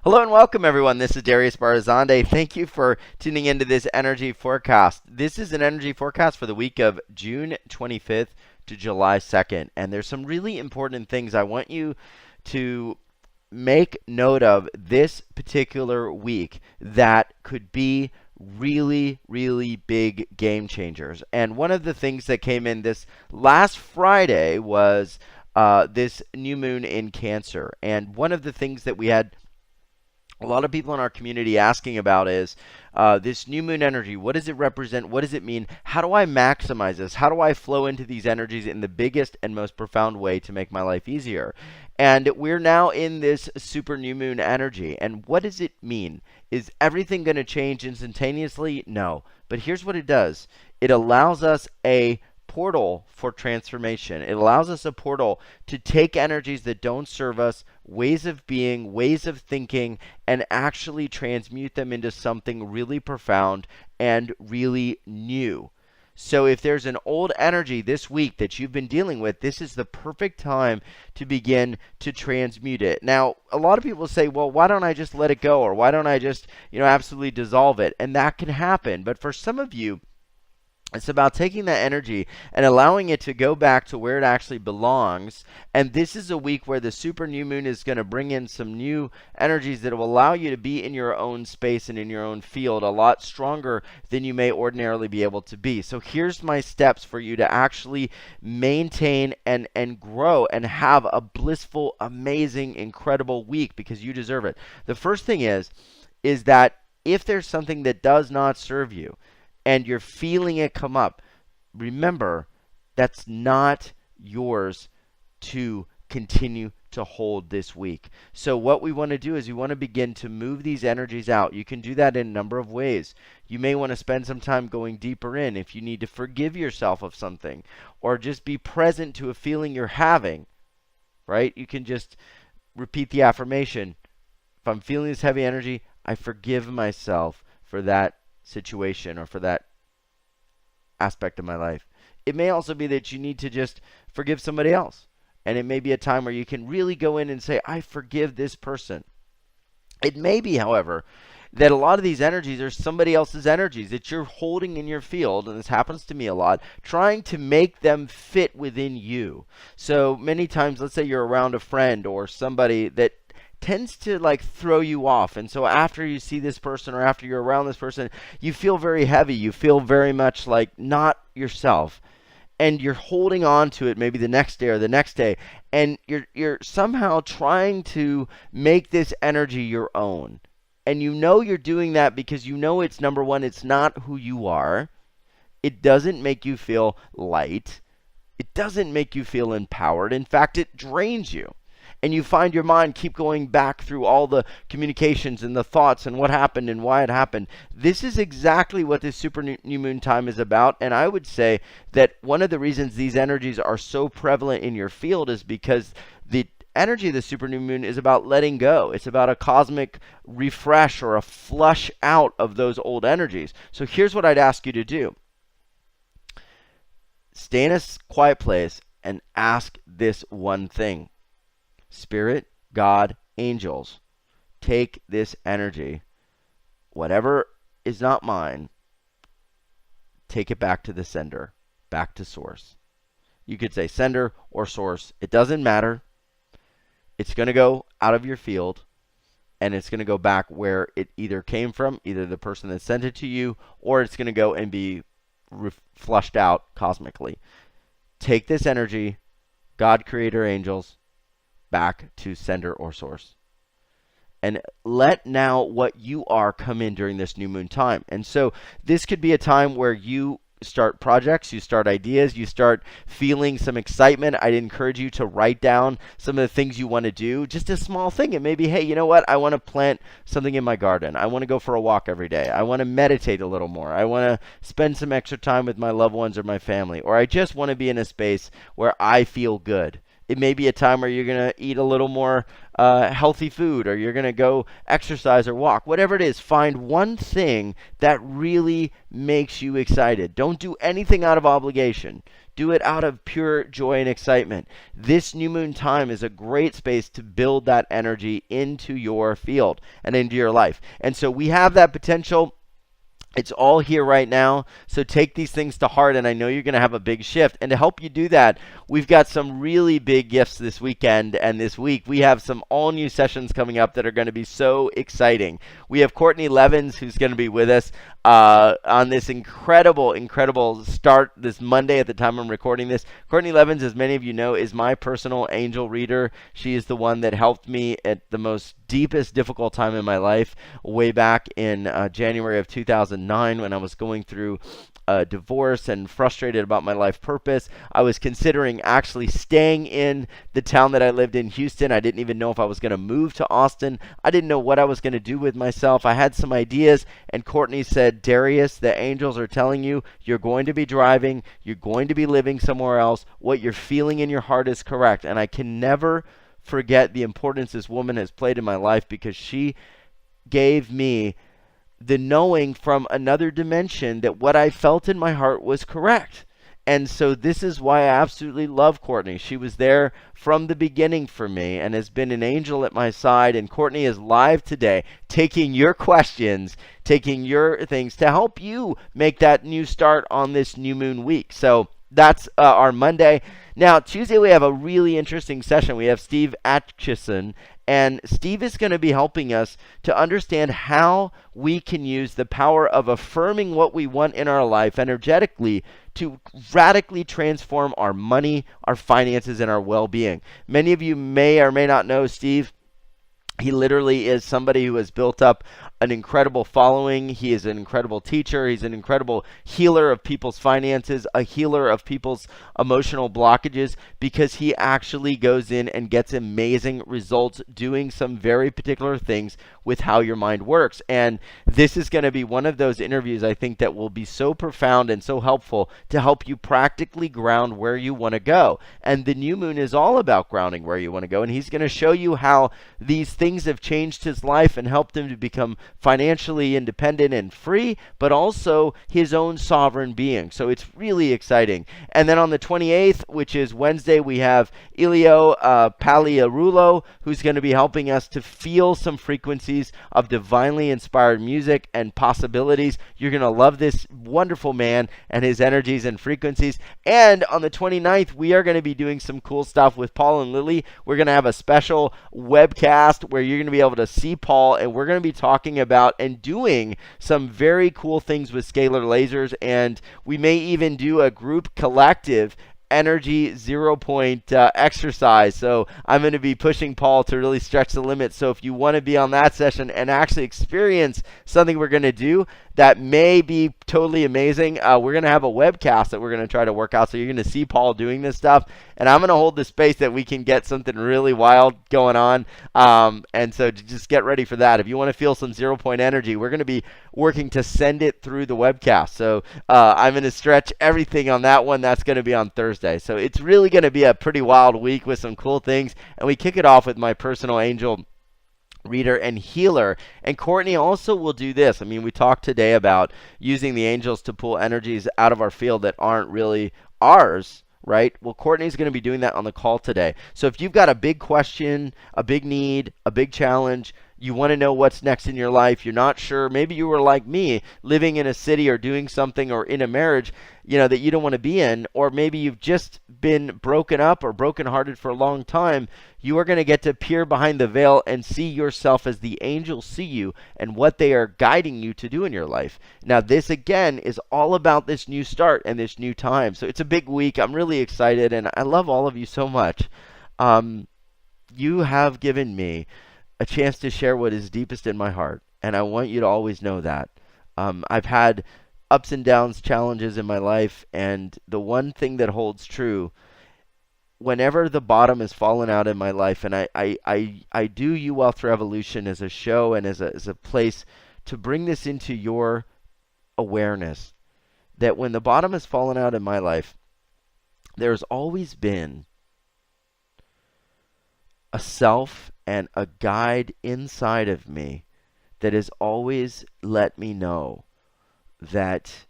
Hello and welcome, everyone. This is Darius Barazandeh. Thank you for tuning into this energy forecast. This is an energy forecast for the week of June 25th to July 2nd. And there's some really important things I want you to make note of this particular week that could be really, really big game changers. And one of the things that came in this last Friday was this new moon in Cancer. And one of the things that we had a lot of people in our community asking about is this new moon energy. What does it represent? What does it mean? How do I maximize this? How do I flow into these energies in the biggest and most profound way to make my life easier? And we're now in this super new moon energy. And what does it mean? Is everything going to change instantaneously? No. But here's what it does. It allows us a portal for transformation. It allows us a portal to take energies that don't serve us, ways of being, ways of thinking, and actually transmute them into something really profound and really new. So if there's an old energy this week that you've been dealing with, this is the perfect time to begin to transmute it. Now, a lot of people say, well, why don't I just let it go? Or why don't I just, absolutely dissolve it? And that can happen. But for some of you, it's about taking that energy and allowing it to go back to where it actually belongs. And this is a week where the super new moon is going to bring in some new energies that will allow you to be in your own space and in your own field a lot stronger than you may ordinarily be able to be. So here's my steps for you to actually maintain and grow and have a blissful, amazing, incredible week, because you deserve it. The first thing is that if there's something that does not serve you, and you're feeling it come up, remember, that's not yours to continue to hold this week. So what we want to do is we want to begin to move these energies out. You can do that in a number of ways. You may want to spend some time going deeper in if you need to forgive yourself of something, or just be present to a feeling you're having, right? You can just repeat the affirmation. If I'm feeling this heavy energy, I forgive myself for that situation or for that aspect of my life. It may also be that you need to just forgive somebody else. And it may be a time where you can really go in and say, I forgive this person. It may be, however, that a lot of these energies are somebody else's energies that you're holding in your field, and this happens to me a lot, trying to make them fit within you. So many times, let's say you're around a friend or somebody that tends to throw you off, and so after you see this person or after you're around this person, you feel very heavy, you feel very much like not yourself, and you're holding on to it maybe the next day or the next day, and you're somehow trying to make this energy your own. And you're doing that because it's, number one, it's not who you are. It doesn't make you feel light. It doesn't make you feel empowered. In fact, it drains you. And you find your mind keep going back through all the communications and the thoughts and what happened and why it happened. This is exactly what this super new moon time is about. And I would say that one of the reasons these energies are so prevalent in your field is because the energy of the super new moon is about letting go. It's about a cosmic refresh or a flush out of those old energies. So here's what I'd ask you to do. Stay in a quiet place and ask this one thing. Spirit, God, angels, take this energy, whatever is not mine, take it back to the sender, back to source. You could say sender or source. It doesn't matter. It's going to go out of your field, and it's going to go back where it either came from, either the person that sent it to you, or it's going to go and be flushed out cosmically. Take this energy, God, creator, angels, back to sender or source. And let now what you are come in during this new moon time. And so this could be a time where you start projects, you start ideas, you start feeling some excitement. I'd encourage you to write down some of the things you want to do. Just a small thing. It may be, hey, you know what? I want to plant something in my garden. I want to go for a walk every day. I want to meditate a little more. I want to spend some extra time with my loved ones or my family. Or I just want to be in a space where I feel good. It may be a time where you're going to eat a little more healthy food, or you're going to go exercise or walk. Whatever it is, find one thing that really makes you excited. Don't do anything out of obligation. Do it out of pure joy and excitement. This new moon time is a great space to build that energy into your field and into your life. And so we have that potential. It's all here right now, so take these things to heart, and I know you're going to have a big shift. And to help you do that, we've got some really big gifts this weekend and this week. We have some all-new sessions coming up that are going to be so exciting. We have Courtney Levins, who's going to be with us on this incredible start this Monday at the time I'm recording this. Courtney Levins, as many of you know, is my personal angel reader. She is the one that helped me at the most deepest, difficult time in my life way back in January of 2009 when I was going through a divorce and frustrated about my life purpose. I was considering actually staying in the town that I lived in, Houston. I didn't even know if I was going to move to Austin. I didn't know what I was going to do with myself. I had some ideas, and Courtney said, Darius, the angels are telling you you're going to be driving, you're going to be living somewhere else. What you're feeling in your heart is correct. And I can never forget the importance this woman has played in my life, because she gave me the knowing from another dimension that what I felt in my heart was correct. And so this is why I absolutely love Courtney. She was there from the beginning for me and has been an angel at my side. And Courtney is live today, taking your questions, taking your things to help you make that new start on this new moon week. So that's our Monday. Now, Tuesday, we have a really interesting session. We have Steve Atchison, and Steve is going to be helping us to understand how we can use the power of affirming what we want in our life energetically to radically transform our money, our finances, and our well-being. Many of you may or may not know Steve. He literally is somebody who has built up an incredible following. He is an incredible teacher. He's an incredible healer of people's finances, a healer of people's emotional blockages, because he actually goes in and gets amazing results doing some very particular things with how your mind works. And this is going to be one of those interviews, I think, that will be so profound and so helpful to help you practically ground where you want to go. And the new moon is all about grounding where you want to go. And he's going to show you how these things have changed his life and helped him to become financially independent and free, but also his own sovereign being. So it's really exciting. And then on the 28th, which is Wednesday, we have Elio Paliarulo, who's going to be helping us to feel some frequencies of divinely inspired music and possibilities. You're going to love this wonderful man and his energies and frequencies. And on the 29th, we are going to be doing some cool stuff with Paul and Lily. We're going to have a special webcast where you're going to be able to see Paul, and we're going to be talking about and doing some very cool things with scalar lasers, and we may even do a group collective energy 0 point exercise. So I'm going to be pushing Paul to really stretch the limit. So if you want to be on that session and actually experience something we're going to do that may be totally amazing, we're going to have a webcast that we're going to try to work out. So you're going to see Paul doing this stuff, and I'm going to hold the space that we can get something really wild going on. And so just get ready for that. If you want to feel some 0 point energy, we're going to be working to send it through the webcast. So I'm going to stretch everything on that one. That's going to be on Thursday. So it's really going to be a pretty wild week with some cool things. And we kick it off with my personal angel reader and healer. And Courtney also will do this. I mean, we talked today about using the angels to pull energies out of our field that aren't really ours, right? Well, Courtney's going to be doing that on the call today. So if you've got a big question, a big need, a big challenge, you want to know what's next in your life, you're not sure, maybe you were like me, living in a city or doing something or in a marriage, that you don't want to be in, or maybe you've just been broken up or brokenhearted for a long time, you are going to get to peer behind the veil and see yourself as the angels see you and what they are guiding you to do in your life. Now, this again is all about this new start and this new time. So it's a big week. I'm really excited, and I love all of you so much. You have given me a chance to share what is deepest in my heart, and I want you to always know that. I've had ups and downs, challenges in my life, and the one thing that holds true, whenever the bottom has fallen out in my life, and I do You Wealth Revolution as a show and as a place to bring this into your awareness, that when the bottom has fallen out in my life, there's always been a self and a guide inside of me that has always let me know that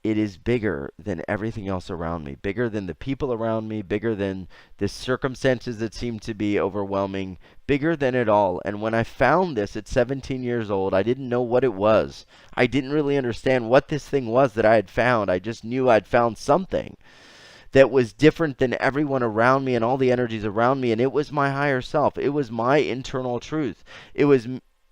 it is bigger than everything else around me, bigger than the people around me, bigger than the circumstances that seem to be overwhelming, bigger than it all. And when I found this at 17 years old, I didn't know what it was. I didn't really understand what this thing was that I had found. I just knew I'd found something that was different than everyone around me and all the energies around me. And it was my higher self. It was my internal truth. It was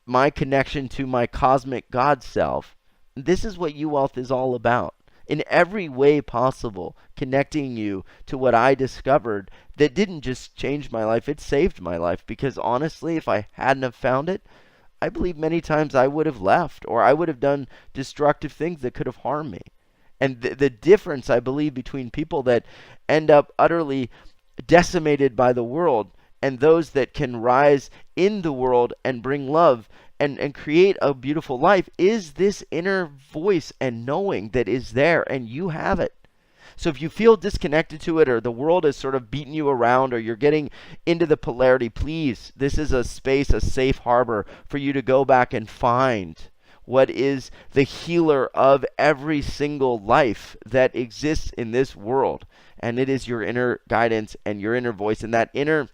my connection to my cosmic God self. This is what You Wealth is all about. In every way possible, connecting you to what I discovered that didn't just change my life, it saved my life. Because honestly, if I hadn't have found it, I believe many times I would have left, or I would have done destructive things that could have harmed me. And the difference, I believe, between people that end up utterly decimated by the world and those that can rise in the world and bring love and create a beautiful life is this inner voice and knowing that is there, and you have it. So if you feel disconnected to it, or the world is sort of beating you around, or you're getting into the polarity, please, this is a space, a safe harbor for you to go back and find what is the healer of every single life that exists in this world. And it is your inner guidance and your inner voice and that inner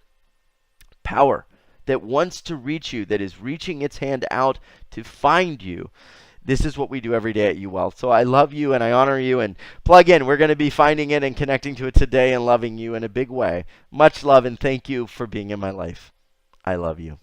power that wants to reach you, that is reaching its hand out to find you. This is what we do every day at You Wealth. So I love you and I honor you, and plug in. We're going to be finding it and connecting to it today and loving you in a big way. Much love, and thank you for being in my life. I love you.